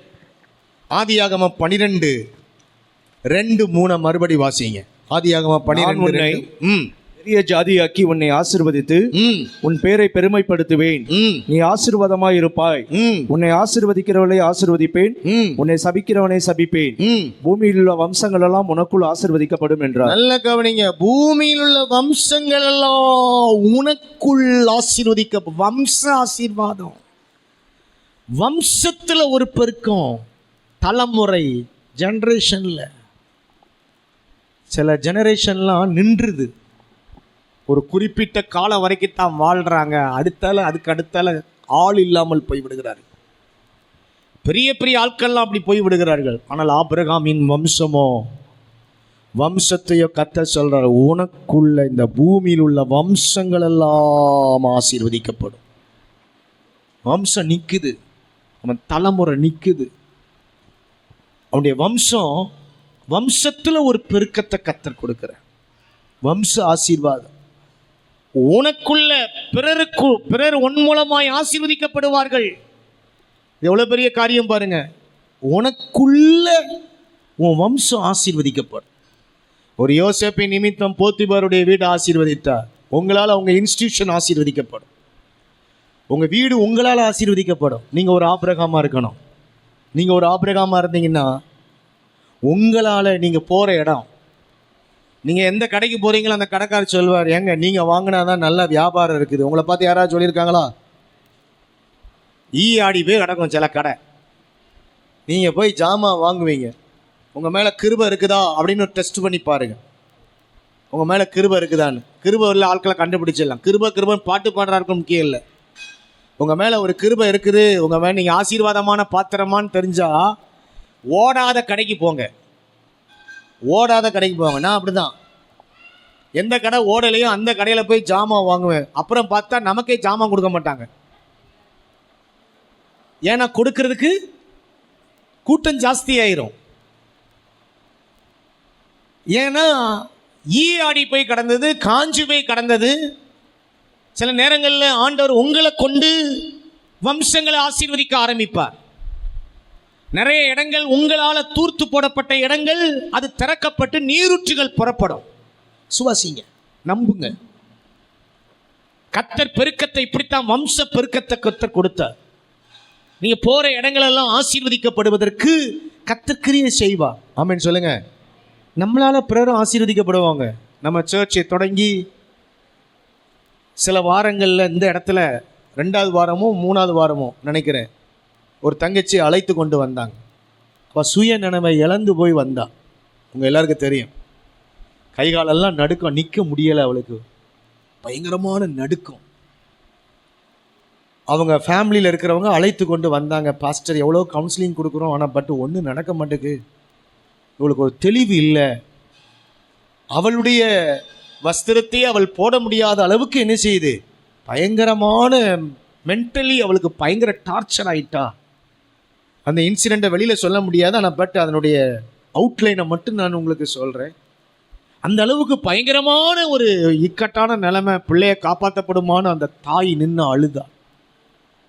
ஆதியாகமம் 12:2-3 மறுபடி வாசிங்க. ஆதியாகமம் 12:2. பெரிய ஜாதியாக்கி உன்னை ஆசீர்வதித்து உன் பேரை பெருமைப்படுத்துவேன். நீ ஆசீர்வாதமாய் இருப்பாய். உன்னை ஆசீர்வதிக்கிறவளை ஆசீர்வதிப்பேன், உன்னை சபிக்கிறவனை சபிப்பேன். பூமியில் உள்ள வம்சங்கள் எல்லாம் உனக்குள் ஆசீர்வதிக்கப்படும் என்றார். நல்ல கவனிங்க. பூமியில் உள்ள வம்சங்கள் எல்லாம் உனக்குள் ஆசீர்வதிக்க. வம்ச ஆசீர்வாதம். வம்சத்துல ஒரு பெருக்கம். தலைமுறை, ஜெனரேஷன்ல சில ஜெனரேஷன்லாம் நின்றுது. ஒரு குறிப்பிட்ட காலம் வரைக்கும் தான் வாழ்கிறாங்க. அதுக்கு அடுத்தால ஆள் இல்லாமல் போய் விடுகிறார்கள். பெரிய பெரிய ஆட்கள்லாம் அப்படி போய் விடுகிறார்கள். ஆனால் ஆபிரகாமின் வம்சத்தையோ கர்த்தர் சொல்றார், உனக்குள்ள இந்த பூமியில் உள்ள வம்சங்கள் எல்லாம் ஆசீர்வதிக்கப்படும். வம்சம் நிற்குது, அவன் தலைமுறை நிற்குது. அவனுடைய வம்சத்தில் ஒரு பெருக்கத்தை கர்த்தர் கொடுக்கிறார். வம்ச ஆசீர்வாதம். உனக்குள்ள பிறர் உன் மூலமாய் ஆசீர்வதிக்கப்படுவார்கள். எவ்வளவு பெரிய காரியம் பாருங்க. உனக்குள்ள உன் வம்சம் ஆசீர்வதிக்கப்படும். ஒரு யோசேப்பின் நிமித்தம் போத்திபாருடைய வீடு ஆசீர்வதித்தார். உங்களால் உங்க இன்ஸ்டிடியூஷன் ஆசீர்வதிக்கப்படும். உங்க வீடு உங்களால் ஆசீர்வதிக்கப்படும். நீங்க ஒரு ஆபிரகாமா இருக்கணும். நீங்க ஒரு ஆபிரகாமா இருந்தீங்கன்னா உங்களால் நீங்க போற இடம், நீங்கள் எந்த கடைக்கு போகிறீங்களோ அந்த கடைக்காரர் சொல்வார், ஏங்க நீங்கள் வாங்கினா தான் நல்ல வியாபாரம் இருக்குது. உங்களை பார்த்து யாராவது சொல்லியிருக்காங்களா? ஆடி போய் கிடக்கும் சில கடை. நீங்கள் போய் ஜாமான் வாங்குவீங்க, உங்கள் மேலே கிருபை இருக்குதா அப்படின்னு ஒரு டெஸ்ட் பண்ணி பாருங்கள். உங்கள் மேலே கிருபை இருக்குதான்னு. கிருபை உள்ள ஆட்களை கண்டுபிடிச்சிடலாம். கிருபைன்னு பாட்டு பாடுறாருக்கும் முக்கியம் இல்லை. உங்கள் மேலே ஒரு கிருபை இருக்குது, உங்கள் மேலே நீங்கள் ஆசீர்வாதமான பாத்திரமானு தெரிஞ்சால் ஓடாத கடைக்கு போங்க. நான் அப்படிதான். எந்த கடை ஓடலையோ அந்த கடையில் போய் ஜாமான் வாங்குவேன். அப்புறம் பார்த்தா நமக்கே ஜாமான் கொடுக்க மாட்டாங்க. ஏன்னா கொடுக்கறதுக்கு கூட்டம் ஜாஸ்தி ஆயிரும். ஏன்னா ஆடி போய் கடந்தது, காஞ்சி போய் கடந்தது. சில நேரங்களில் ஆண்டவர் உங்களை கொண்டு வம்சங்களை ஆசீர்வதிக்க ஆரம்பிப்பார். நிறைய இடங்கள் உங்களால் தூர்த்து போடப்பட்ட இடங்கள் அது திறக்கப்பட்டு நீரூற்றுகள் புறப்படும். சுவாசிங்க, நம்புங்க. கர்த்தர் பெருக்கத்தை இப்படித்தான் வம்ச பெருக்கத்தை கர்த்தர் கொடுத்தார். நீங்க போற இடங்கள் எல்லாம் ஆசீர்வதிக்கப்படுவதற்கு கர்த்தர் கிரியை செய்வார். ஆமென் சொல்லுங்க. நம்மளால பிறரும் ஆசீர்வதிக்கப்படுவாங்க. நம்ம சர்ச்சை தொடங்கி சில வாரங்களில் இந்த இடத்துல 2வது வாரமோ 3வது வாரமோ நினைக்கிறேன், ஒரு தங்கச்சி அழைத்து கொண்டு வந்தாங்க. அப்போ சுய நினைவை இழந்து போய் வந்தா. உங்கள் எல்லாருக்கும் தெரியும், கைகாலெல்லாம் நடுக்கம், நிற்க முடியலை அவளுக்கு, பயங்கரமான நடுக்கம். அவங்க ஃபேமிலியில் இருக்கிறவங்க அழைத்து கொண்டு வந்தாங்க. பாஸ்டர் எவ்வளோ கவுன்சிலிங் கொடுக்குறோம், ஆனால் பட் ஒன்றும் நடக்க மாட்டேங்குது, இவளுக்கு ஒரு தெளிவு இல்லை. அவளுடைய வஸ்திரத்தை அவள் போட முடியாத அளவுக்கு என்ன செய்யுது, பயங்கரமான மென்டலி அவளுக்கு பயங்கர டார்ச்சர் ஆயிட்டா. அந்த இன்சிடெண்ட்டை வெளியில் சொல்ல முடியாது, ஆனால் பட் அதனுடைய அவுட்லைனை மட்டும் நான் உங்களுக்கு சொல்கிறேன். அந்த அளவுக்கு பயங்கரமான ஒரு இக்கட்டான நிலைமை, பிள்ளைய காப்பாற்றப்படுமான்னு அந்த தாய் நின்று அழுதா.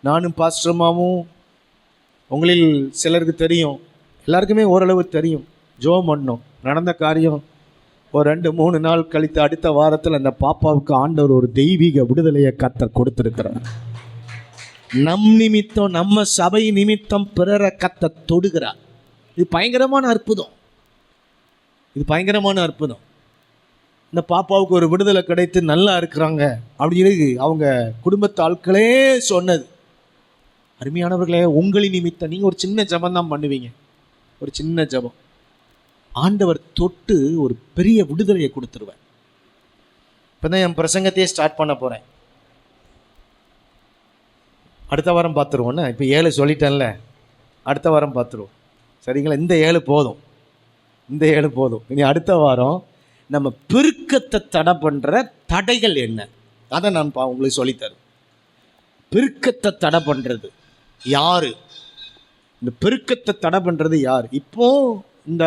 நானும் பாஸ்டர்மாவும், உங்களில் சிலருக்கு தெரியும், எல்லாருக்குமே ஓரளவு தெரியும், ஜோம் பண்ணோம். நடந்த காரியம் ஒரு 2-3 நாள் கழித்து அடுத்த வாரத்தில் அந்த பாப்பாவுக்கு ஆண்டவர் ஒரு தெய்வீக விடுதலையை கர்த்தர் கொடுத்திருக்கிறார். நம் நிமித்தம், நம்ம சபை நிமித்தம் பிறரை கர்த்தர் தொடுகிறார். இது பயங்கரமான அற்புதம், இது பயங்கரமான அற்புதம். இந்த பாப்பாவுக்கு ஒரு விடுதலை கிடைத்து நல்லா இருக்கிறாங்க அப்படின்னு அவங்க குடும்பத்து ஆட்களே சொன்னது. அருமையானவர்களே, உங்களின் நிமித்தம் நீங்கள் ஒரு சின்ன ஜபம் தான் பண்ணுவீங்க, ஒரு சின்ன ஜபம், ஆண்டவர் தொட்டு ஒரு பெரிய விடுதலையை கொடுத்துருவேன். இப்போ தான் என் பிரசங்கத்தையே ஸ்டார்ட் பண்ண போகிறேன். அடுத்த வாரம் பார்த்துருவோண்ணே. இப்போ 7 சொல்லிட்டேன்ல, அடுத்த வாரம் பார்த்துருவோம், சரிங்களா? இந்த 7 போதும், இந்த 7 போதும். இனி அடுத்த வாரம் நம்ம பெருக்கத்தை தடை பண்ணுற தடைகள் என்ன, அதை நான் உங்களுக்கு சொல்லித்தரேன். பெருக்கத்தை தடை பண்ணுறது யாரு, இந்த பெருக்கத்தை தடை பண்ணுறது யார்? இப்போ இந்த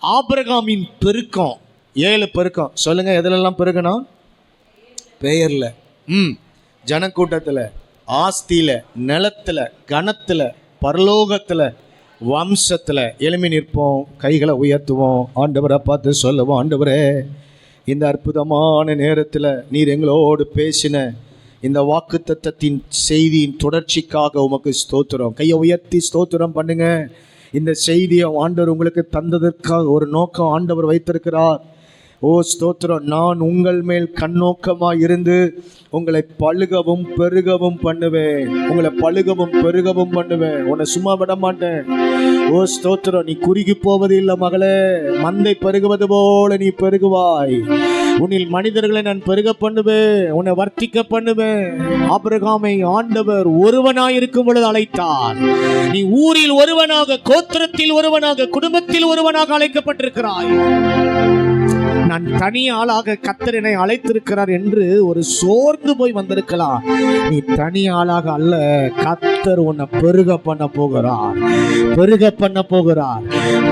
ஆபிரகாமின் பெருக்கம், 7 பெருக்கம் சொல்லுங்கள். எதுலெல்லாம் பெருக்கணும்? பெயரில், ஜனக்கூட்டத்தில், ஆஸ்தியில், நிலத்தில், கணத்தில், பரலோகத்தில், வம்சத்தில். எழுமி நிற்போம், கைகளை உயர்த்துவோம், ஆண்டவரை பார்த்து சொல்லுவோம், ஆண்டவரே இந்த அற்புதமான நேரத்தில் நீர் எங்களோடு பேசின இந்த வாக்குத்தத்தத்தின் செய்தியின் தொடர்ச்சிக்காக உமக்கு ஸ்தோத்திரம். கையை உயர்த்தி ஸ்தோத்திரம் பண்ணுங்க. இந்த செய்தியை ஆண்டவர் உங்களுக்கு தந்ததற்காக ஒரு நோக்கம் ஆண்டவர் வைத்திருக்கிறார். ஓ ஸ்தோத்திரம். நான் உங்கள் மேல் கண்ணோக்கமாக இருந்து உங்களை பழுகவும் பெருகவும் பண்ணுவேன், உங்களை பழுகவும் பெருகவும் பண்ணுவேன், உன்னை சும்மா விட மாட்டேன். ஓ ஸ்தோத்திரம். நீ குறுகி போவது இல்லை மகளே, மந்தை பெருகுவது போல நீ பெருகுவாய். உன்னில் மனிதர்களை நான் பெருக பண்ணுவேன், உன்னை வர்த்திக்க பண்ணுவேன். ஆபிரகாமை ஆண்டவர் ஒருவனாயிருக்கும் பொழுது அழைத்தார். நீ ஊரில் ஒருவனாக, கோத்திரத்தில் ஒருவனாக, குடும்பத்தில் ஒருவனாக அழைக்கப்பட்டிருக்கிறாய். நான் தனி ஆளாக கர்த்தர் என்னை அழைத்திருக்கிறார் என்று ஒரு சோர்ந்து போய் வந்திருக்கலாம். நீ தனி ஆளாக அல்ல, கர்த்தர் உன்னை பெருக பண்ண போகிறார், பெருக பண்ண போகிறார்.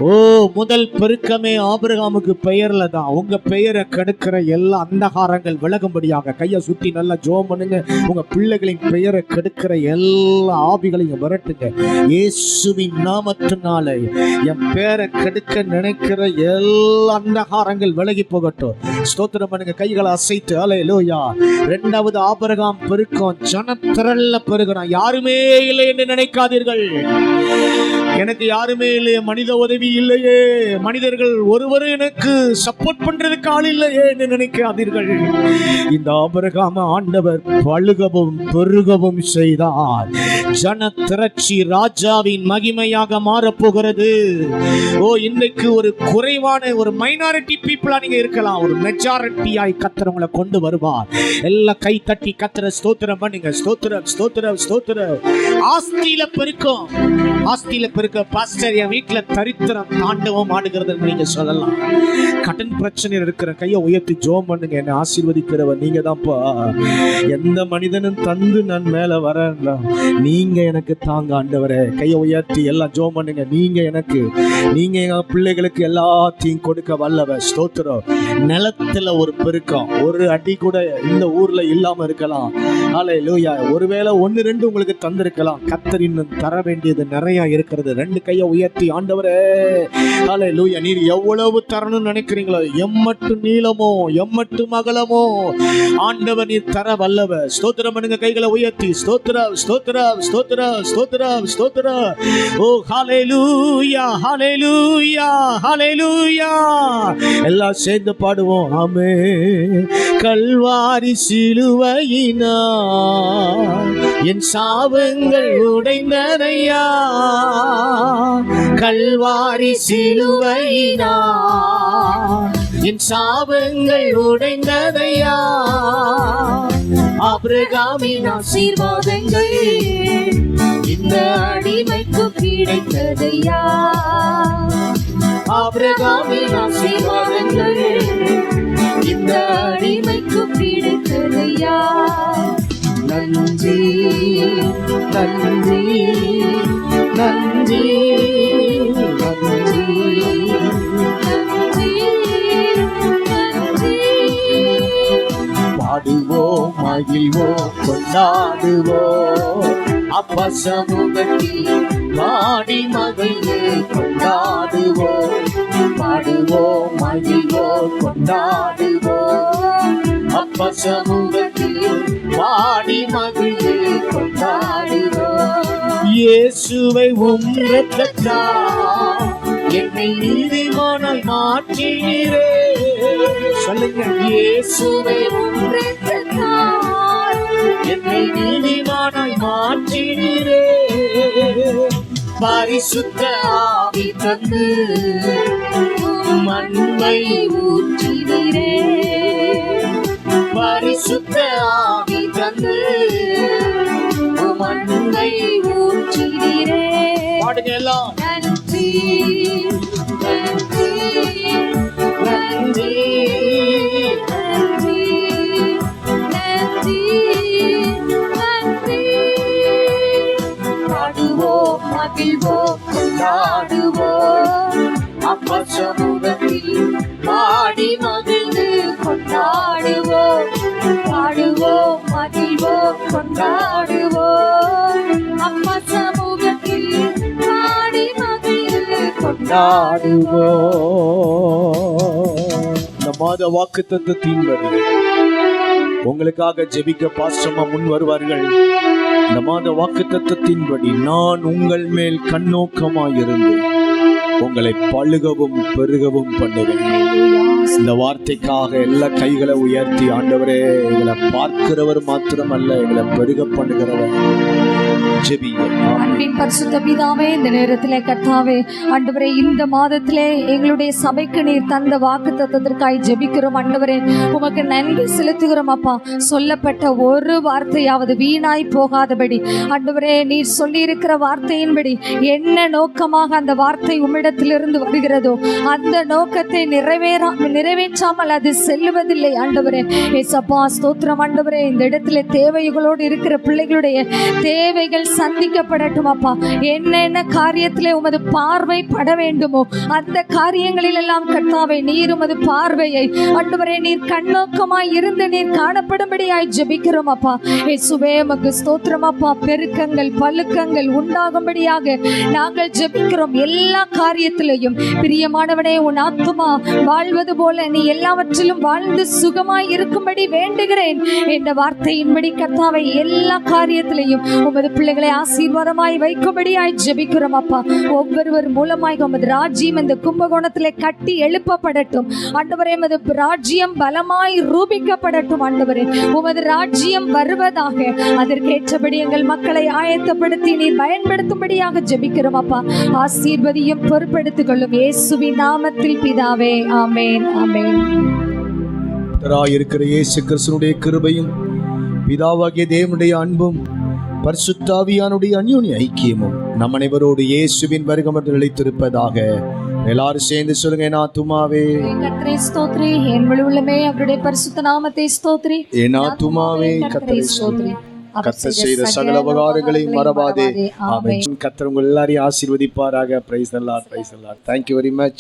ஓ முதல் பெருக்கமே ஆபிரகாமுக்கு பெயர்ல தான். உங்க பெயரை கெடுக்கிற எல்லா அந்தகாரங்கள் விலகும்படியாக கையை சுத்தி நல்லா ஜெபம் பண்ணுங்க. உங்க பிள்ளைகளின் பெயரை கெடுக்கிற எல்லா ஆவிகளையும் விரட்டுங்க இயேசுவின் நாமத்தினாலே. என் பேரை கெடுக்க நினைக்கிற எல்லா அந்தகாரங்கள் விலகி போகட்டும். ஸ்தோத்திரம் பண்ணுங்க, கைகளை அசைத்து. அல்லேலூயா. 2வது ஆபிரகாம் பெருக்கம், ஜனத்திரள்ல பெருகிறான். யாருமே இல்லை என்று நினைக்காதீர்கள். எனக்கு யாருமே இல்லையே, மனித உதவி இல்லையே, மனிதர்கள் ஒருவரும் எனக்கு சப்போர்ட் பண்றதுக்கு ஆள் இல்லையே என்று நினைக்காதீர்கள். இந்த ஆபிரகாம் ஆண்டவர் பழுகவும் பெருகவும் செய்தார். ஜன திரட்சி ராஜாவின் மகிமையாக மாறப்போகிறது. ஓ இன்றைக்கு ஒரு குறைவான ஒரு மைனாரிட்டி பீப்புளா நீங்க இருக்கலாம், ஒரு மெஜாரிட்டியாய் கர்த்தர் உங்களை கொண்டு வருவார். எல்லாம் கை தட்டி கர்த்தரை ஸ்தோத்திரம் பண்ணுங்க. ஸ்தோத்திரம் ஸ்தோத்திரம் ஸ்தோத்திரம். ஆஸ்தியில பெருக்கம், ஆஸ்தியில பெருக்க. பாஸ்டர் என் வீட்டுல தரித்திரம் தாண்டவம் ஆடுகிறது நீங்க சொல்லலாம். கடன் பிரச்சனையில் இருக்கிற கையை உயர்த்தி ஜெபம் பண்ணுங்க. என்னை ஆசீர்வதிக்கிறவர் நீங்க தான்ப்பா. எந்த மனிதனும் தந்து நான் மேல வரேன், நீங்க எனக்கு தாங்க ஆண்டவரே. கையை உயர்த்தி எல்லாம் ஜெபம் பண்ணுங்க. நீங்க எனக்கு, நீங்க என் பிள்ளைகளுக்கு எல்லாத்தையும் கொடுக்க வல்லவர். ஸ்தோத்திரம். நிலத்துல ஒரு பெருக்கம், ஒரு அடி கூட இந்த ஊர்ல இல்லாம இருக்கலாம். அல்லேலூயா. ஒருவேளை 1-2 உங்களுக்கு தந்திருக்கலாம். கர்த்தர் இன்னும் தர வேண்டியது நிறைய இருக்கிறது. 2 கையை உயர்த்தி ஆண்டவரே அல்லேலூயா. நீர் எவ்வளவு தரணும்னு நினைக்கிறீங்களோ, எம்மட்டு நீளமோ எம்மட்டு அகலமோ ஆண்டவர் நீர் தர வல்லவர். ஸ்தோத்திரம் பண்ணுங்க, கைகளை உயர்த்தி. ஸ்தோத்திரம் ஸ்தோத்திரம் ஸ்தோத்திரம் ஸ்தோத்திரம் ஸ்தோத்திரம். ஓ ஹல்லேலூயா ஹல்லேலூயா ஹல்லேலூயா. எல்லாம் சேர்ந்து பாடுவோம். ஆமென். கல்வாரி சிலுவையினால் என் சாபங்கள் உடைந்ததையா கல்வாரி சிலுவையினா, என் சாபங்கள் உடைந்ததையா ஆபிரகாமின் ஆசீர்வாதங்கள் இந்த அடிமைக்கு கிடைத்ததையா, ஆபிரகாமின் ஆசீர்வாதங்கள் இந்த அடிமைக்கு கிடைத்ததையா. நன்றி நன்றி நன்றி நன்றி பாடுவோம் மகிழ்வோம் கொண்டாடுவோம் அப்பா சமூகத்தில் பாடி மகிழ்ந்து கொண்டாடுவோம், பாடுவோம் மகிழ்வோம் கொண்டாடுவோம் அப்பா சமூகத்தில் பாடி மகிழ்ந்து கொண்டாடுவோம். இயேசுவை உம் இரத்தத்தால் என்னை நீதிமானாய் மாற்றினீரே. சொல்லுங்க, இயேசுவை உம் இரத்தத்தால் என்னை நீதிமானாய் மாற்றினீரே. பரிசுத்த ஆவி தந்து மண்மை ஊற்றினீரே, பரிசுத்த ஆவி தந்து மண்மை ஊற்றினீரே. பாடுங்க எல்லாம். நன்றி நன்றி நன்றி நன்றி நன்றி நன்றி. பாடுவோம் மகிழ்வோம் கொண்டாடுவோம் அப்பா சமூகத்தில் பாடி மகிழ்ந்து கொண்டாடுவோம், பாடுவோம் மகிழ்வோம் கொண்டாடுவோம் அப்பா சமூகத்தில் பாடி மகிழ்ந்து கொண்டாடுவோம். இந்த மாத வாக்குத்தத்தத்தின்படி உங்களுக்காக ஜெபிக்க பாஸ்டமா முன் வருவார்கள். இந்த மாத வாக்குத்தத்தத்தின்படி நான் உங்கள் மேல் கண்ணோக்கமாயிருந்து உங்களை பழுகவும் பெருகவும் பண்ணுவேன். இந்த வார்த்தைக்காக எல்லா கைகளை உயர்த்தி, ஆண்டவரே எங்களை பார்க்கிறவர் மாத்திரமல்ல, எங்களை பெருக பண்ணுகிறவர். அன்பின் பரிசுத்த பிதாவே, இந்த நேரத்திலே கர்த்தாவே ஆண்டவரே, இந்த மாதத்திலே எங்களுடைய சபைக்கு நீர் தந்த வாக்குத்தத்தத்திற்காய் ஜெபிக்கிறோம். ஆண்டவரே, உமக்கு நன்றி செலுத்துகிறோம் அப்பா. சொல்லப்பட்ட ஒரு வார்த்தையாவது வீணாய் போகாதபடி ஆண்டவரே, நீர் சொல்லியிருக்கிற வார்த்தையின்படி என்ன நோக்கமாக அந்த வார்த்தை உம்மிடத்திலிருந்து வருகிறதோ அந்த நோக்கத்தை நிறைவேற்றாமல் அது செல்லுவதில்லை. ஆண்டவரே ஏசப்பா ஸ்தோத்திரம். ஆண்டவரே, இந்த இடத்துல தேவைகளோடு இருக்கிற பிள்ளைகளுடைய தேவைகள் சந்திக்கப்படட்டும் அப்பா. என்னென்ன காரியத்திலே உமது பார்வை பட வேண்டுமோ அந்த காரியங்களில் எல்லாம் கர்த்தாவே நீர் உமது பார்வையை ஆண்டவரே நீர் கண்ணோக்கமாய் இருந்து நீர் காணப்படும்படியாய் ஜெபிக்கிறோம் அப்பா. இயேசுவே உமக்கு ஸ்தோத்திரம் அப்பா. பெருக்கங்கள் பழுக்கங்கள் உண்டாகும்படியாக நாங்கள் ஜெபிக்கிறோம். எல்லா காரியத்திலையும் பிரியமானவனே, உன் ஆத்துமா வாழ்வது போல நீ எல்லாவற்றிலும் வாழ்ந்து சுகமாய் இருக்கும்படி வேண்டுகிறேன் என்ற வார்த்தையின்படி கர்த்தாவை எல்லா காரியத்திலையும் உமது பிள்ளைகளை ஆசீர்வாதமாய் வைக்கும்படியாய் ஜெபிக்கிறோம் அப்பா. ஒவ்வொருவர் மூலமாய் உமது ராஜ்யம் இந்த கும்பகோணத்திலே கட்டி எழுப்பப்படட்டும் ஆண்டவரே. உமது ராஜ்யம் பலமாய் ரூபிக்கப்படட்டும் ஆண்டவரே. உமது ராஜ்யம் வருவதாக அதற்கேற்றபடி எங்கள் மக்களை ஆயத்தப்படுத்தி நீர் பயன்படுத்தும்படியாக ஜெபிக்கிறோம் அப்பா. ஆசீர்வதியும் பொறுப்பெடுத்துக் கொள்ளும் இயேசுவின் நாமத்தில் பிதாவே, ஆமென் ஆமென். இருக்கிற இயேசு கிறிஸ்துவினுடைய கிருபையும் பிதாவாகிய தேவனுடைய அன்பும் பரிசுத்த ஆவியானுடைய அந்யோன்ய ஐக்கியமும் நம் அனைவரோடு இயேசுவின் வருகை நிலைத்திருப்பதாக. எல்லாரும் சேர்ந்து சொல்லுங்க, என் ஆத்துமாவே கர்த்தரை ஸ்தோத்திரி, என் முழு உள்ளமே அவருடைய பரிசுத்த நாமத்தை ஸ்தோத்திரி. என் ஆத்துமாவே கர்த்தரை ஸ்தோத்திரி, கர்த்தர் செய்த சகல உபகாரங்களையும் மறவாதே. ஆமென். கர்த்தர் உங்கள் எல்லாரையும் ஆசீர்வதிப்பாராக. Praise the Lord, praise the Lord. Thank you very much.